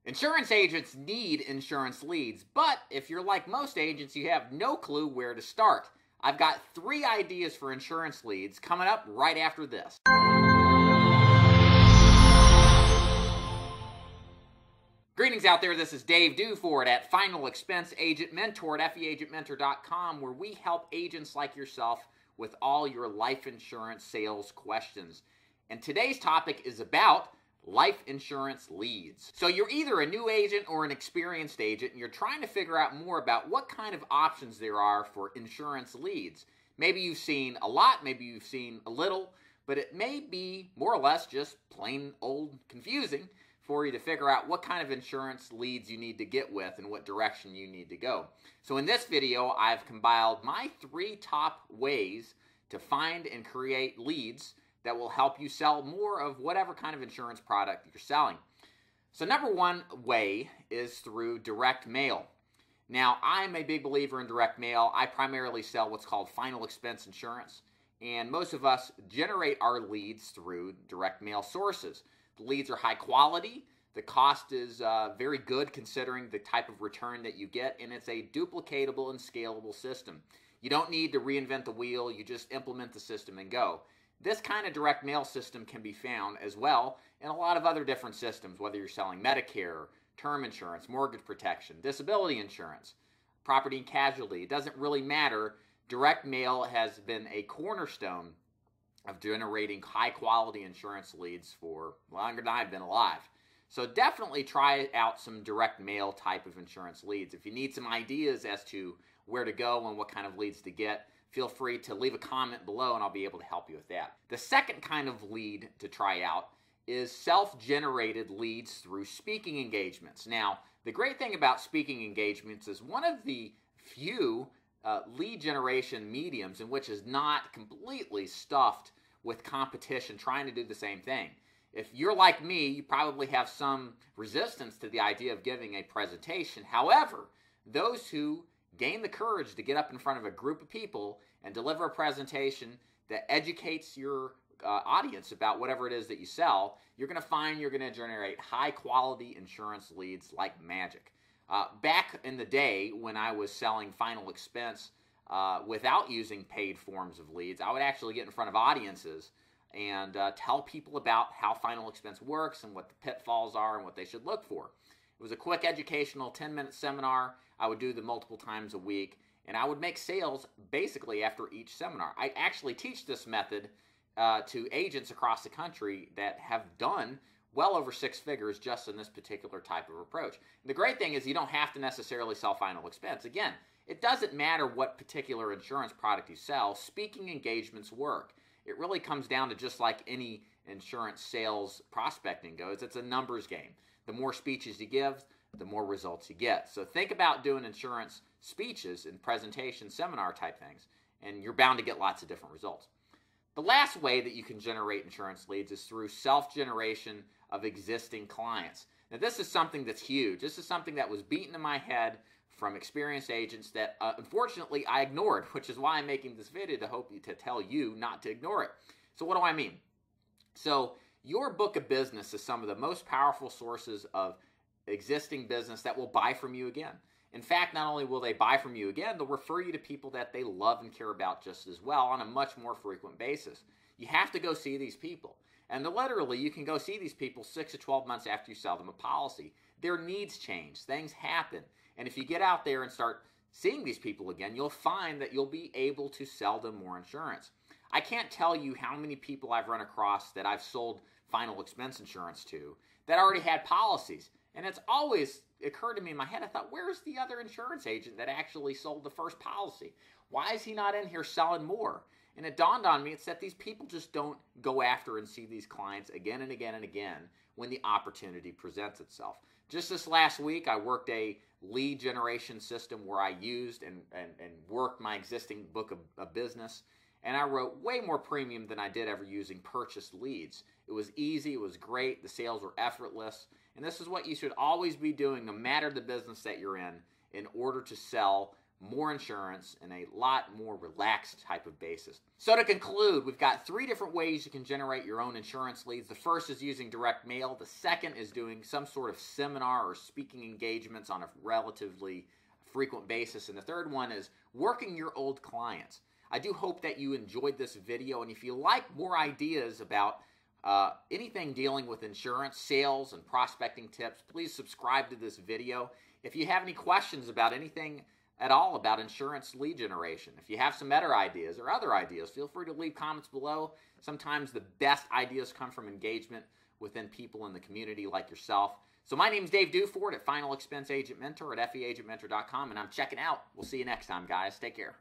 Insurance agents need insurance leads, but if you're like most agents, you have no clue where to start. I've got 3 ideas for insurance leads coming up right after this. Greetings out there, this is Dave Duford at Final Expense Agent Mentor at feagentmentor.com, where we help agents like yourself with all your life insurance sales questions. And today's topic is about life insurance leads. So you're either a new agent or an experienced agent, and you're trying to figure out more about what kind of options there are for insurance leads. Maybe you've seen a lot, maybe you've seen a little, but it may be more or less just plain old confusing for you to figure out what kind of insurance leads you need to get with and what direction you need to go. So in this video, I've compiled my 3 top ways to find and create leads that will help you sell more of whatever kind of insurance product you're selling. So number 1 way is through direct mail. Now, I'm a big believer in direct mail. I primarily sell what's called final expense insurance, and most of us generate our leads through direct mail sources. The leads are high quality, the cost is very good considering the type of return that you get, and it's a duplicatable and scalable system. You don't need to reinvent the wheel, you just implement the system and go. This kind of direct mail system can be found as well in a lot of other different systems, whether you're selling Medicare, term insurance, mortgage protection, disability insurance, property and casualty. It doesn't really matter. Direct mail has been a cornerstone of generating high quality insurance leads for longer than I've been alive. So definitely try out some direct mail type of insurance leads. If you need some ideas as to where to go and what kind of leads to get, feel free to leave a comment below and I'll be able to help you with that. The second kind of lead to try out is self-generated leads through speaking engagements. Now, the great thing about speaking engagements is one of the few lead generation mediums in which is not completely stuffed with competition trying to do the same thing. If you're like me, you probably have some resistance to the idea of giving a presentation. However, those who gain the courage to get up in front of a group of people and deliver a presentation that educates your audience about whatever it is that you sell, you're going to find you're going to generate high quality insurance leads like magic. Back in the day when I was selling final expense without using paid forms of leads, I would actually get in front of audiences and tell people about how final expense works and what the pitfalls are and what they should look for. It was a quick educational 10-minute seminar. I would do them multiple times a week, and I would make sales basically after each seminar. I actually teach this method to agents across the country that have done well over 6 figures just in this particular type of approach. And the great thing is you don't have to necessarily sell final expense. Again, it doesn't matter what particular insurance product you sell, speaking engagements work. It really comes down to just like any insurance sales prospecting goes, it's a numbers game. The more speeches you give, the more results you get. So think about doing insurance speeches and presentation seminar type things, and you're bound to get lots of different results. The last way that you can generate insurance leads is through self-generation of existing clients. Now this is something that's huge. This is something that was beaten in my head from experienced agents that unfortunately I ignored, which is why I'm making this video to tell you not to ignore it. So what do I mean? So your book of business is some of the most powerful sources of existing business that will buy from you again. In fact, not only will they buy from you again, they'll refer you to people that they love and care about just as well on a much more frequent basis. You have to go see these people. And literally, you can go see these people 6 to 12 months after you sell them a policy. Their needs change. Things happen. And if you get out there and start seeing these people again, you'll find that you'll be able to sell them more insurance. I can't tell you how many people I've run across that I've sold final expense insurance to that already had policies. And it's always occurred to me in my head, I thought, where's the other insurance agent that actually sold the first policy? Why is he not in here selling more? And it dawned on me, it's that these people just don't go after and see these clients again and again and again when the opportunity presents itself. Just this last week, I worked a lead generation system where I used and worked my existing book of business, and I wrote way more premium than I did ever using purchased leads. It was easy, it was great, the sales were effortless, and this is what you should always be doing no matter the business that you're in order to sell more insurance in a lot more relaxed type of basis. So to conclude, we've got 3 different ways you can generate your own insurance leads. The first is using direct mail. The second is doing some sort of seminar or speaking engagements on a relatively frequent basis. And the third one is working your old clients. I do hope that you enjoyed this video, and if you like more ideas about anything dealing with insurance, sales, and prospecting tips, please subscribe to this video. If you have any questions about anything at all about insurance lead generation, if you have some better ideas or other ideas, feel free to leave comments below. Sometimes the best ideas come from engagement within people in the community like yourself. So my name is Dave Duford at Final Expense Agent Mentor at feagentmentor.com, and I'm checking out. We'll see you next time, guys. Take care.